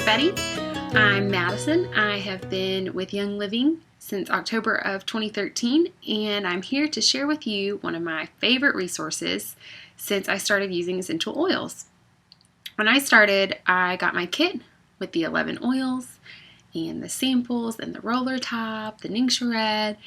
everybody. I'm Madison. I have been with Young Living since October of 2013, and I'm here to share with you one of my favorite resources since I started using essential oils. When I started, I got my kit with the 11 oils and the samples and the roller top, the Ningxia Red,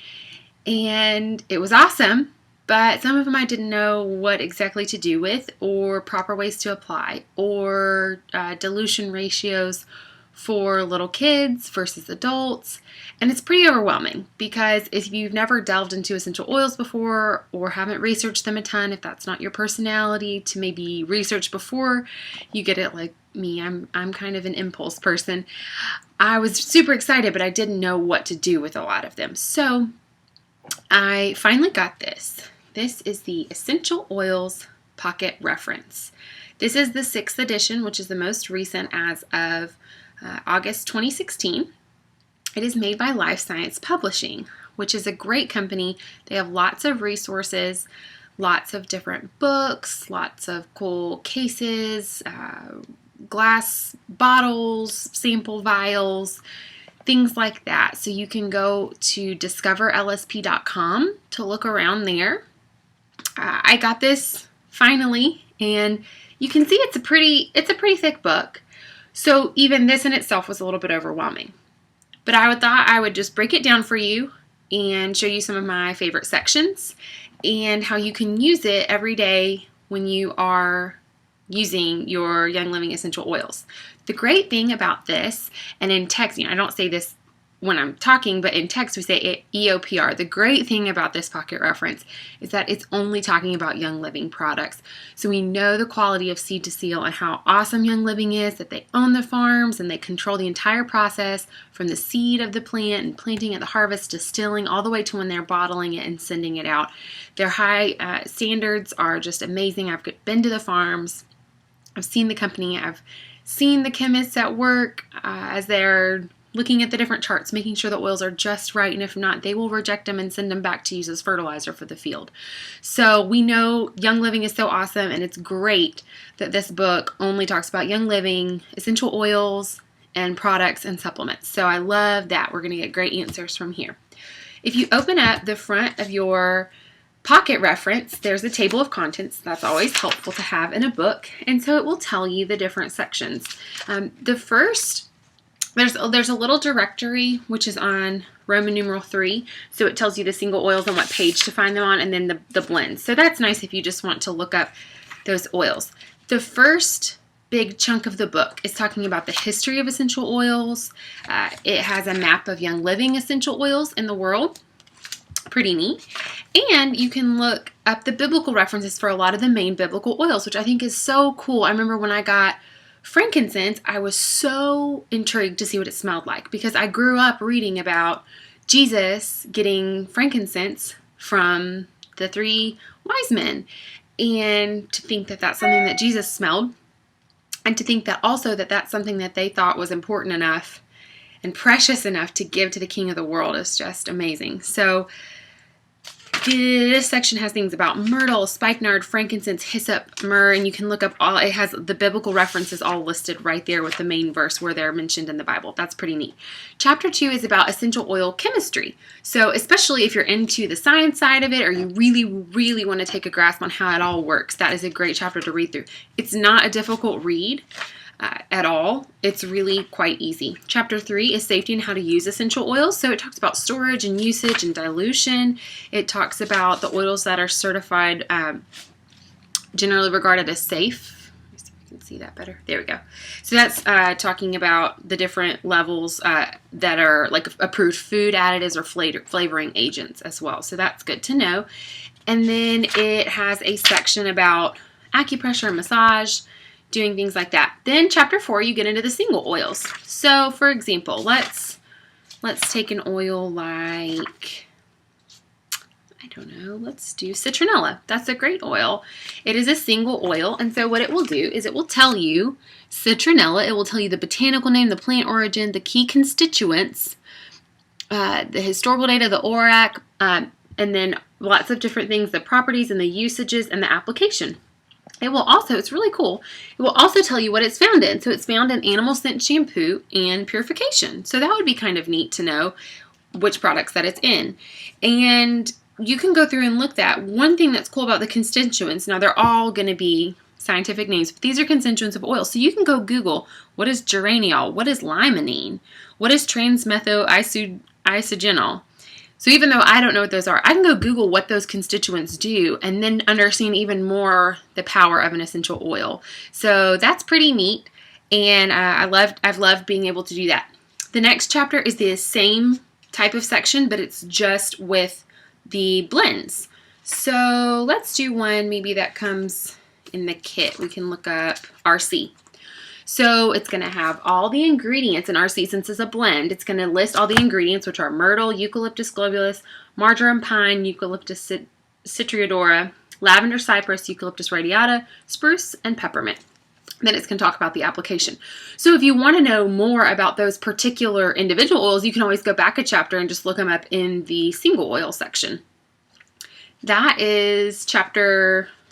and it was awesome. But some of them I didn't know what exactly to do with, or proper ways to apply, or dilution ratios for little kids versus adults. And it's pretty overwhelming because if you've never delved into essential oils before or haven't researched them a ton, if that's not your personality to maybe research before you get it like me, I'm kind of an impulse person. I was super excited, but I didn't know what to do with a lot of them. So I finally got this. This is the Essential Oils Pocket Reference. This is the 6th edition, which is the most recent as of August 2016. It is made by Life Science Publishing, which is a great company. They have lots of resources, lots of different books, lots of cool cases, glass bottles, sample vials, things like that. So you can go to discoverlsp.com to look around there. I got this finally, and you can see it's a pretty thick book. So even this in itself was a little bit overwhelming. But I thought I would just break it down for you and show you some of my favorite sections and how you can use it every day when you are using your Young Living essential oils. The great thing about this, and in text, I don't say this when I'm talking, but in text we say Eopr. The great thing about this pocket reference is that it's only talking about Young Living products. So we know the quality of seed to seal and how awesome Young Living is, that they own the farms and they control the entire process from the seed of the plant and planting at the harvest, distilling, all the way to when they're bottling it and sending it out. Their high standards are just amazing. I've been to the farms. I've seen the company. I've seen the chemists at work as they're looking at the different charts, making sure the oils are just right, and if not, they will reject them and send them back to use as fertilizer for the field. So we know Young Living is so awesome, and it's great that this book only talks about Young Living, essential oils, and products and supplements. So I love that. We're going to get great answers from here. If you open up the front of your pocket reference, there's a table of contents. That's always helpful to have in a book, and so it will tell you the different sections. The first, there's a little directory which is on Roman numeral 3, so it tells you the single oils and what page to find them on, and then the blends. So that's nice if you just want to look up those oils. The first big chunk of the book is talking about the history of essential oils. It has a map of Young Living essential oils in the world. Pretty neat. And you can look up the biblical references for a lot of the main biblical oils, which I think is so cool. I remember when I got frankincense, I was so intrigued to see what it smelled like because I grew up reading about Jesus getting frankincense from the 3 wise men, and to think that that's something that Jesus smelled, and to think that also that that's something that they thought was important enough and precious enough to give to the King of the world is just amazing. So this section has things about myrtle, spikenard, frankincense, hyssop, myrrh, and you can look up all, it has the biblical references all listed right there with the main verse where they're mentioned in the Bible. That's pretty neat. Chapter 2 is about essential oil chemistry. So especially if you're into the science side of it, or you really, really want to take a grasp on how it all works, that is a great chapter to read through. It's not a difficult read at all. It's really quite easy. Chapter 3 is safety and how to use essential oils. So it talks about storage and usage and dilution. It talks about the oils that are certified, generally regarded as safe. Let me see if you can see that better. There we go. So that's talking about the different levels that are like approved food additives or flavoring agents as well. So that's good to know. And then it has a section about acupressure and massage, doing things like that. Then chapter 4, you get into the single oils. So for example, let's take an oil like, I don't know, let's do citronella. That's a great oil. It is a single oil, and so what it will do is it will tell you citronella. It will tell you the botanical name, the plant origin, the key constituents, the historical data, the ORAC, and then lots of different things, the properties and the usages and the application. It will also, it's really cool, it will also tell you what it's found in. So it's found in animal scent shampoo and purification. So that would be kind of neat to know which products that it's in. And you can go through and look at one thing that's cool about the constituents. Now they're all going to be scientific names, but these are constituents of oil. So you can go Google, what is geraniol? What is limonene? What is transmethoisogenol? So even though I don't know what those are, I can go Google what those constituents do and then understand even more the power of an essential oil. So that's pretty neat, and I've loved being able to do that. The next chapter is the same type of section, but it's just with the blends. So let's do one maybe that comes in the kit. We can look up RC. So it's going to have all the ingredients in RC. Since it's a blend, it's going to list all the ingredients, which are myrtle, eucalyptus globulus, marjoram pine, eucalyptus citriodora, lavender cypress, eucalyptus radiata, spruce, and peppermint. Then it's going to talk about the application. So if you want to know more about those particular individual oils, you can always go back a chapter and just look them up in the single oil section. That is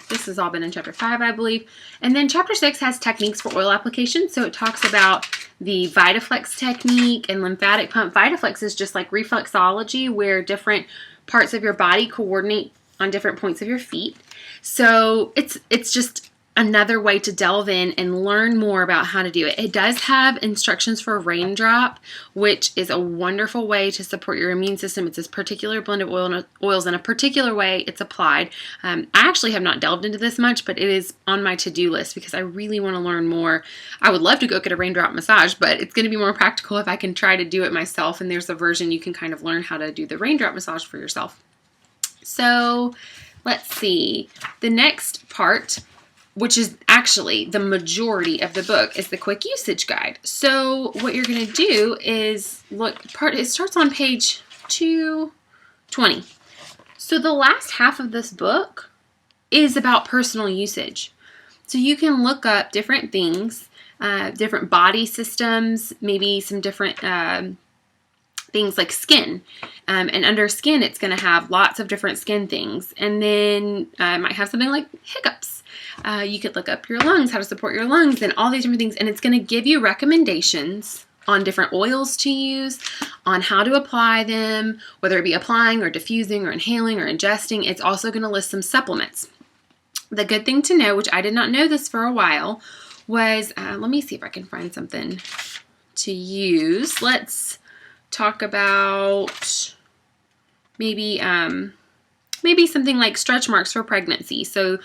this has all been in chapter 5, I believe. And then chapter 6 has techniques for oil application. So it talks about the Vitaflex technique and lymphatic pump. Vitaflex is just like reflexology, where different parts of your body coordinate on different points of your feet. So it's just another way to delve in and learn more about how to do it. It does have instructions for raindrop, which is a wonderful way to support your immune system. It's this particular blend of oils in a particular way it's applied. I actually have not delved into this much, but it is on my to-do list because I really want to learn more. I would love to go get a raindrop massage, but it's going to be more practical if I can try to do it myself, and there's a version you can kind of learn how to do the raindrop massage for yourself. So let's see. The next part, which is actually the majority of the book, is the quick usage guide. So what you're going to do is it starts on page 220. So the last half of this book is about personal usage. So you can look up different things, different body systems, maybe some different things like skin. And under skin, it's going to have lots of different skin things. And then it might have something like hiccups. You could look up your lungs, how to support your lungs, and all these different things. And it's going to give you recommendations on different oils to use, on how to apply them, whether it be applying or diffusing or inhaling or ingesting. It's also going to list some supplements. The good thing to know, which I did not know this for a while, was, let me see if I can find something to use. Let's talk about maybe something like stretch marks for pregnancy. So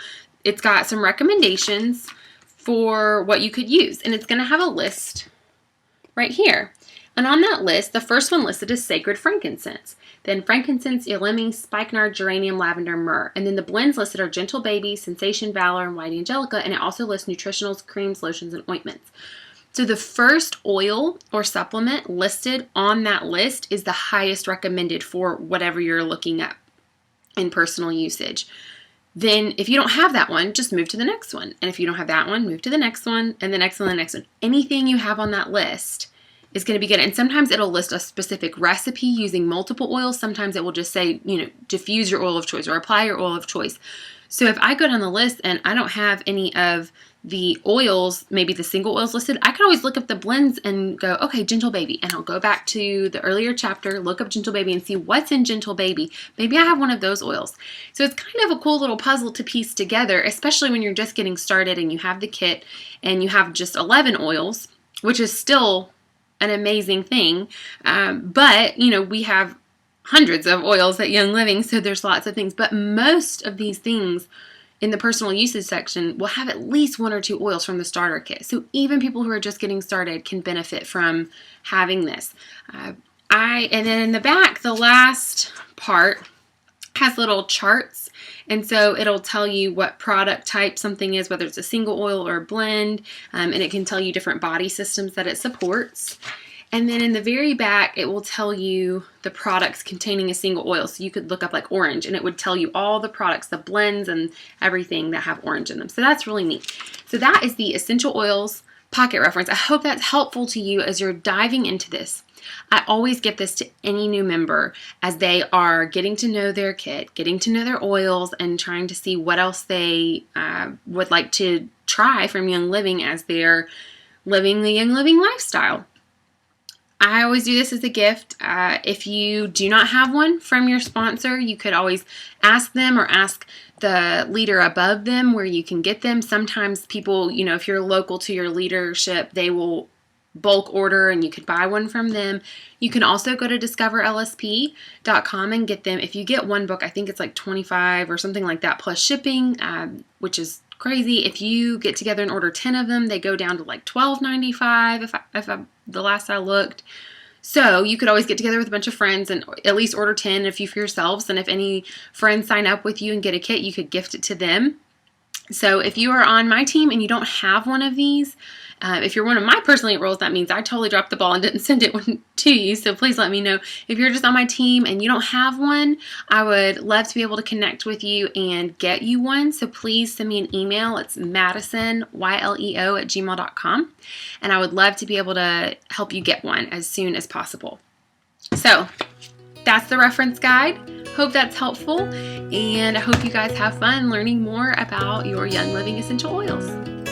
it's got some recommendations for what you could use, and it's going to have a list right here. And on that list, the first one listed is sacred frankincense, then frankincense, elemi, spikenard, geranium, lavender, myrrh. And then the blends listed are gentle baby, sensation, valor, and white angelica, and it also lists nutritionals, creams, lotions, and ointments. So the first oil or supplement listed on that list is the highest recommended for whatever you're looking up in personal usage. Then if you don't have that one, just move to the next one. And if you don't have that one, move to the next one, and the next one, and the next one. Anything you have on that list is going to be good. And sometimes it'll list a specific recipe using multiple oils. Sometimes it will just say, diffuse your oil of choice or apply your oil of choice. So if I go down the list and I don't have any of the oils, maybe the single oils listed, I can always look up the blends and go, okay, Gentle Baby. And I'll go back to the earlier chapter, look up Gentle Baby and see what's in Gentle Baby. Maybe I have one of those oils. So it's kind of a cool little puzzle to piece together, especially when you're just getting started and you have the kit and you have just 11 oils, which is still an amazing thing. But, we have hundreds of oils at Young Living, so there's lots of things. But most of these things in the personal usage section will have at least 1 or 2 oils from the starter kit. So even people who are just getting started can benefit from having this. And then in the back, the last part has little charts. And so it'll tell you what product type something is, whether it's a single oil or a blend. And it can tell you different body systems that it supports. And then in the very back, it will tell you the products containing a single oil. So you could look up like orange, and it would tell you all the products, the blends and everything that have orange in them. So that's really neat. So that is the essential oils pocket reference. I hope that's helpful to you as you're diving into this. I always give this to any new member as they are getting to know their kit, getting to know their oils, and trying to see what else they would like to try from Young Living as they're living the Young Living lifestyle. I always do this as a gift. If you do not have one from your sponsor, you could always ask them or ask the leader above them where you can get them. Sometimes people, if you're local to your leadership, they will bulk order and you could buy one from them. You can also go to discoverlsp.com and get them. If you get one book, I think it's like $25 or something like that plus shipping, which is crazy. If you get together and order 10 of them, they go down to like $12.95 the last I looked. So you could always get together with a bunch of friends and at least order 10 a few for yourselves. And if any friends sign up with you and get a kit, you could gift it to them. So if you are on my team and you don't have one of these, if you're one of my personal enrolls, that means I totally dropped the ball and didn't send it to you. So please let me know. If you're just on my team and you don't have one, I would love to be able to connect with you and get you one. So please send me an email. It's madisonyleo@gmail.com. And I would love to be able to help you get one as soon as possible. So that's the reference guide. Hope that's helpful. And I hope you guys have fun learning more about your Young Living essential oils.